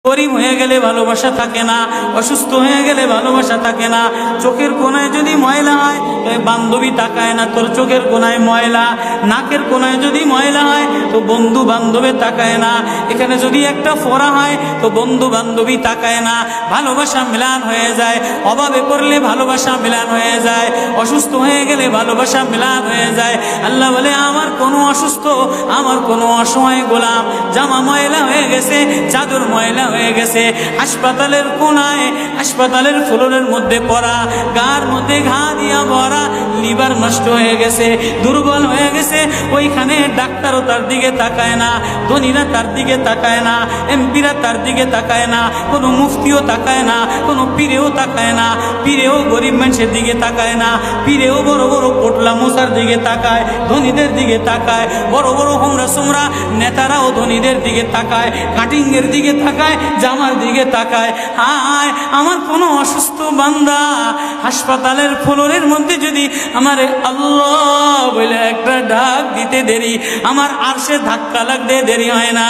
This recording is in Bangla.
গরিব হয়ে গেলে ভালোবাসা থাকে না, অসুস্থ হয়ে গেলে ভালোবাসা থাকে না। চোখের কোনায় যদি ময়লা হয় বান্ধবী তাকায় না তোর চোখের কোনায় ময়লা, নাকের কোনায় যদি ময়লা হয় তো বন্ধু বান্ধবে তাকায় না, এখানে যদি একটা ফোড়া হয় তো বন্ধু বান্ধবী তাকায় না। ভালোবাসা মিলান হয়ে যায়, অভাবে পড়লে ভালোবাসা মিলান হয়ে যায়, অসুস্থ হয়ে গেলে ভালোবাসা মিলান হয়ে যায়। আল্লাহ বলে আমার কোনো অসুস্থ, আমার কোনো অসহায় গোলাম জামা ময়লা হয়ে গেছে, চাদর ময়লা হয়ে গেছে, হাসপাতালের কোনায় হাসপাতালের ফ্লোরের মধ্যে পড়া, গার মধ্যে ঘা দিয়া ভরা, লিভার নষ্ট হয়ে গেছে, দুর্বল হয়ে গেছে, ওইখানে ডাক্তারও তার দিকে তাকায় না, ধনীরা তার দিকে তাকায় না, এমপিরা তার দিকে তাকায় না, কোনো মুফতিও তাকায় না, কোনো পীরেও তাকায় না, পীরেও গরিব মানুষের দিকে তাকায় না, পীরেও বড় বড় পোটলা মশার দিকে তাকায়, ধনীদের দিকে তাকায়, বড় বড় হোমরা সোমরা নেতারাও ধনীদের দিকে তাকায়, কাটিংয়ের দিকে তাকায়, জামার দিকে তাকায়। হায় আমার কোনো অসুস্থ বান্দা হাসপাতালের ফ্লোরের মধ্যে যদি আমার আল্লাহ বলে একটা ডাক দিতে দেরি, আমার আরশে ধাক্কা লাগতে দেরি হয় না।